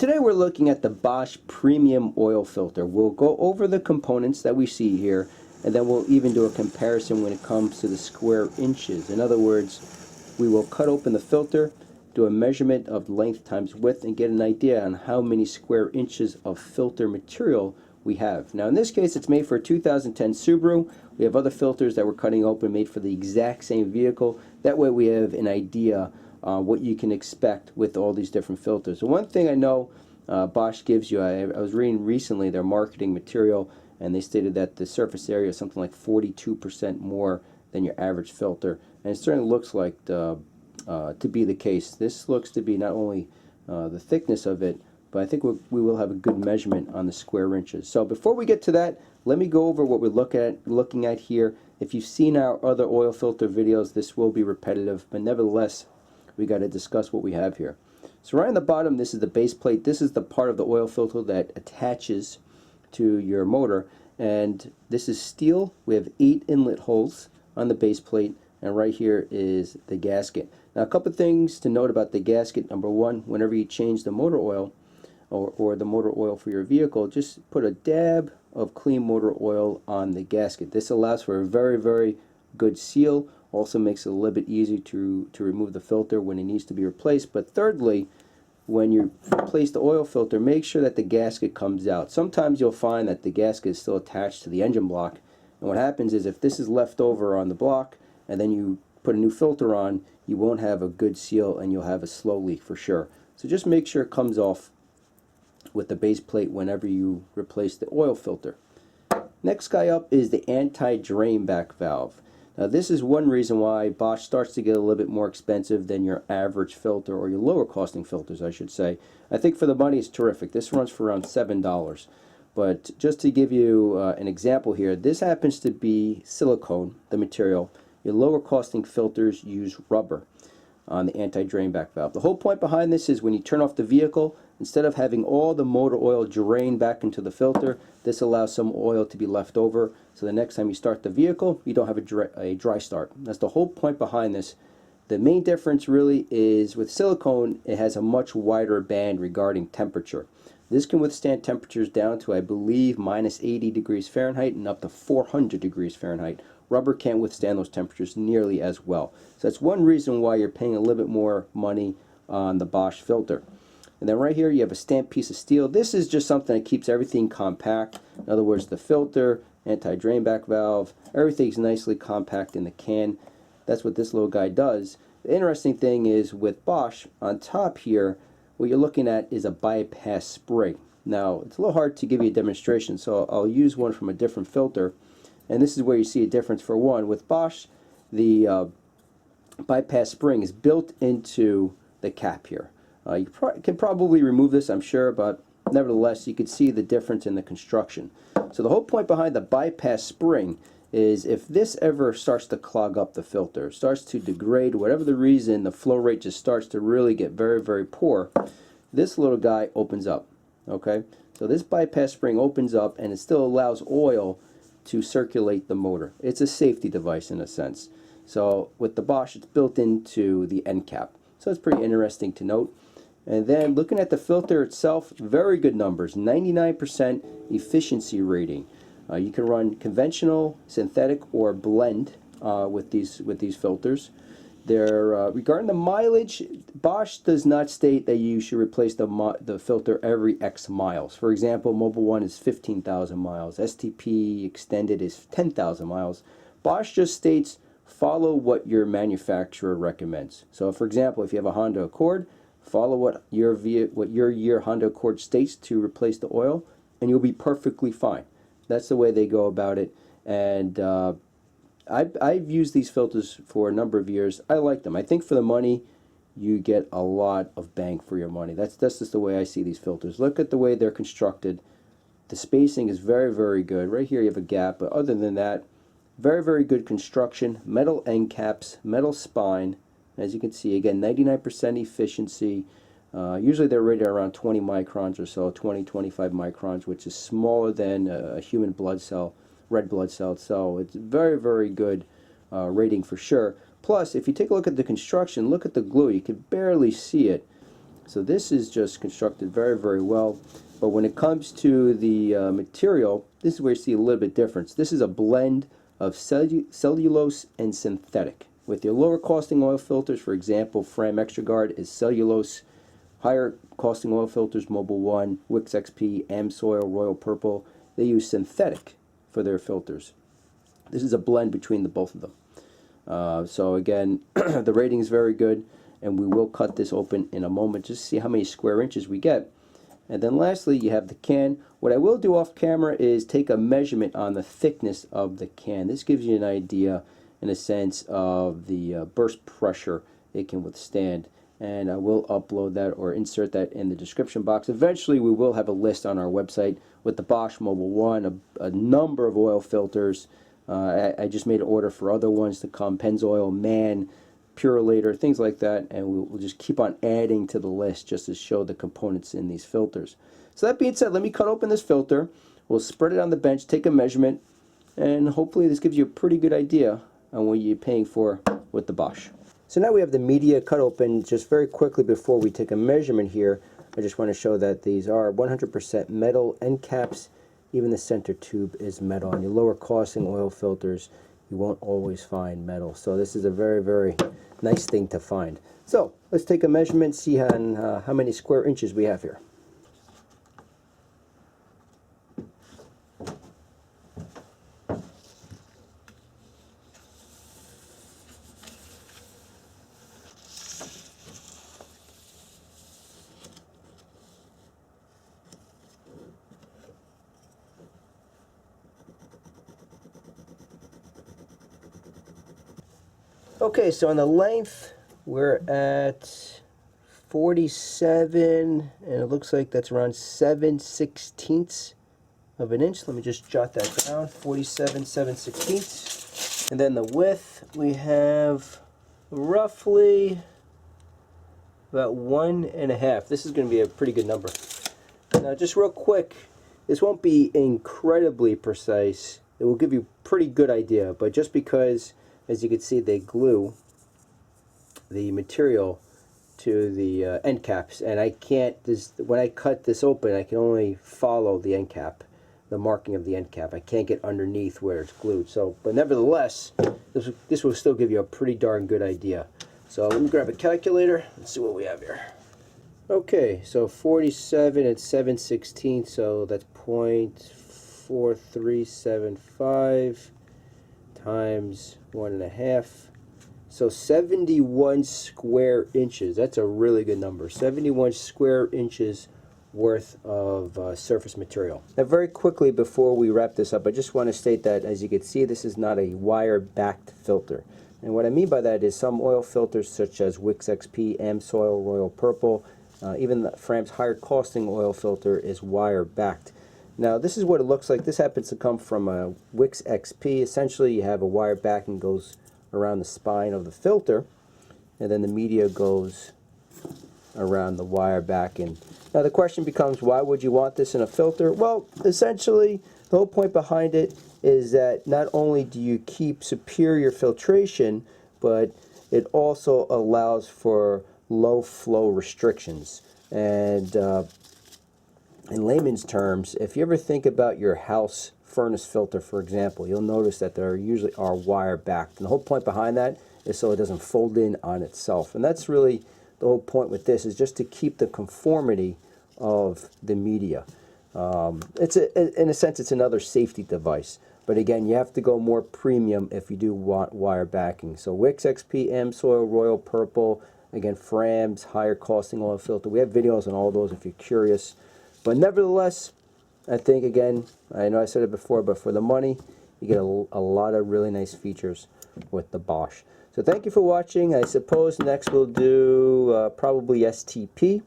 Today we're looking at the Bosch Premium Oil Filter. We'll go over the components that we see here, and then we'll even do a comparison when it comes to the square inches. In other words, we will cut open the filter, do a measurement of length times width, and get an idea on how many square inches of filter material we have. Now in this case it's made for a 2010 Subaru. We have other filters that we're cutting open made for the exact same vehicle. That way we have an idea what you can expect with all these different filters. So one thing I know Bosch gives you, I was reading recently their marketing material, and they stated that the surface area is something like 42% more than your average filter, and it certainly looks like to be the case. This looks to be not only the thickness of it, but I think we will have a good measurement on the square inches. So before we get to that, let me go over what we're looking at here. If you've seen our other oil filter videos, this will be repetitive, but nevertheless, we got to discuss what we have here. So right on the bottom, this is the base plate. This is the part of the oil filter that attaches to your motor, and this is steel. We have 8 inlet holes on the base plate, and right here is the gasket. Now a couple things to note about the gasket. Number one, whenever you change the motor oil or the motor oil for your vehicle, just put a dab of clean motor oil on the gasket. This allows for a very good seal. Also makes it a little bit easy to remove the filter when it needs to be replaced. But thirdly, when you replace the oil filter, make sure that the gasket comes out. Sometimes you'll find that the gasket is still attached to the engine block, and what happens is if this is left over on the block and then you put a new filter on, you won't have a good seal and you'll have a slow leak for sure. So just make sure it comes off with the base plate whenever you replace the oil filter. Next guy up is the anti-drain back valve. Now this is one reason why Bosch starts to get a little bit more expensive than your average filter, or your lower costing filters I should say. I think for the money it's terrific. This runs for around $7. But just to give you an example here, this happens to be silicone, the material. Your lower costing filters use rubber on the anti-drain back valve. The whole point behind this is when you turn off the vehicle, instead of having all the motor oil drain back into the filter, this allows some oil to be left over, so the next time you start the vehicle, you don't have a dry start. That's the whole point behind this. The main difference really is with silicone, it has a much wider band regarding temperature. This can withstand temperatures down to, I believe, -80 degrees Fahrenheit and up to 400 degrees Fahrenheit. Rubber can't withstand those temperatures nearly as well. So that's one reason why you're paying a little bit more money on the Bosch filter. And then right here you have a stamped piece of steel. This is just something that keeps everything compact. In other words, the filter, anti-drain back valve, everything's nicely compact in the can. That's what this little guy does. The interesting thing is with Bosch, on top here, what you're looking at is a bypass spring. Now, it's a little hard to give you a demonstration, so I'll use one from a different filter. And this is where you see a difference. For one, with Bosch, the bypass spring is built into the cap here. You can probably remove this, I'm sure, but nevertheless, you can see the difference in the construction. So the whole point behind the bypass spring is if this ever starts to clog up the filter, starts to degrade, whatever the reason, the flow rate just starts to really get very poor, this little guy opens up. Okay, so this bypass spring opens up and it still allows oil to circulate the motor. It's a safety device in a sense. So with the Bosch, it's built into the end cap. So it's pretty interesting to note. And then looking at the filter itself, very good numbers, 99% efficiency rating. You can run conventional, synthetic, or blend with these filters. Regarding the mileage, Bosch does not state that you should replace the filter every X miles. For example, Mobile One is 15,000 miles. STP Extended is 10,000 miles. Bosch just states follow what your manufacturer recommends. So for example, if you have a Honda Accord, follow what your year Honda Accord states to replace the oil, and you'll be perfectly fine. That's the way they go about it. And I've used these filters for a number of years. I like them. I think for the money, you get a lot of bang for your money. That's just the way I see these filters. Look at the way they're constructed. The spacing is very good. Right here you have a gap, but other than that, very good construction. Metal end caps, metal spine. As you can see, again, 99% efficiency. Usually they're rated around 20 microns or so, 20-25 microns, which is smaller than a human blood cell, red blood cell. So it's very good rating for sure. Plus, if you take a look at the construction, look at the glue. You can barely see it. So this is just constructed very, very well. But when it comes to the material, this is where you see a little bit difference. This is a blend of cellulose and synthetic. With your lower costing oil filters, for example, Fram Extra Guard is cellulose. Higher costing oil filters, Mobil 1, Wix XP, Amsoil, Royal Purple, they use synthetic for their filters. This is a blend between the both of them. So again, the rating is very good, and we will cut this open in a moment just to see how many square inches we get. And then lastly, you have the can. What I will do off camera is take a measurement on the thickness of the can. This gives you an idea, in a sense, of the burst pressure it can withstand. And I will upload that or insert that in the description box. Eventually, we will have a list on our website with the Bosch Mobil 1, a number of oil filters. I just made an order for other ones to come, Pennzoil, Man, Purolator, things like that, and we'll just keep on adding to the list just to show the components in these filters. So that being said, let me cut open this filter. We'll spread it on the bench, take a measurement, and hopefully this gives you a pretty good idea on what you're paying for with the Bosch. So now we have the media cut open. Just very quickly before we take a measurement here, I just want to show that these are 100% metal end caps. Even the center tube is metal. On your lower costing oil filters, you won't always find metal. So this is a very, very nice thing to find. So let's take a measurement, see how many square inches we have here. Okay, so on the length, we're at 47, and it looks like that's around 7/16 of an inch. Let me just jot that down, 47 7/16. And then the width, we have roughly about 1.5. This is going to be a pretty good number. Now, just real quick, this won't be incredibly precise. It will give you a pretty good idea, but just because, as you can see, they glue the material to the end caps, and I can't, when I cut this open, I can only follow the end cap, the marking of the end cap. I can't get underneath where it's glued. So, but nevertheless, this will still give you a pretty darn good idea. So let me grab a calculator and see what we have here. Okay, so 47 at 7/16, so that's 0.4375 times 1.5. So 71 square inches. That's a really good number. 71 square inches worth of surface material. Now, very quickly before we wrap this up, I just want to state that, as you can see, this is not a wire-backed filter. And what I mean by that is some oil filters such as Wix XP, Amsoil, Royal Purple, even the Fram's higher costing oil filter is wire-backed. Now, this is what it looks like. This happens to come from a Wix XP. Essentially, you have a wire backing goes around the spine of the filter, and then the media goes around the wire backing. Now, the question becomes, why would you want this in a filter? Well, essentially, the whole point behind it is that not only do you keep superior filtration, but it also allows for low flow restrictions. And in layman's terms, if you ever think about your house furnace filter, for example, you'll notice that there usually are wire backed. And the whole point behind that is so it doesn't fold in on itself. And that's really the whole point with this, is just to keep the conformity of the media. In a sense, it's another safety device. But again, you have to go more premium if you do want wire backing. So Wix XP, Amsoil, Royal Purple, again, Fram's higher costing oil filter. We have videos on all those if you're curious. But nevertheless, I think, again, I know I said it before, but for the money, you get a lot of really nice features with the Bosch. So thank you for watching. I suppose next we'll do probably STP,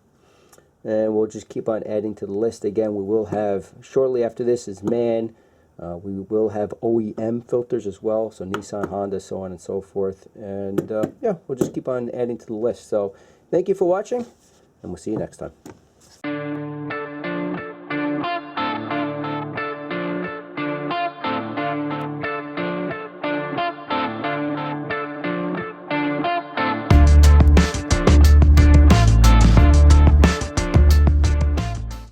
and we'll just keep on adding to the list. Again, we will have, shortly after this is Man. We will have OEM filters as well, so Nissan, Honda, so on and so forth. And yeah, we'll just keep on adding to the list. So thank you for watching, and we'll see you next time.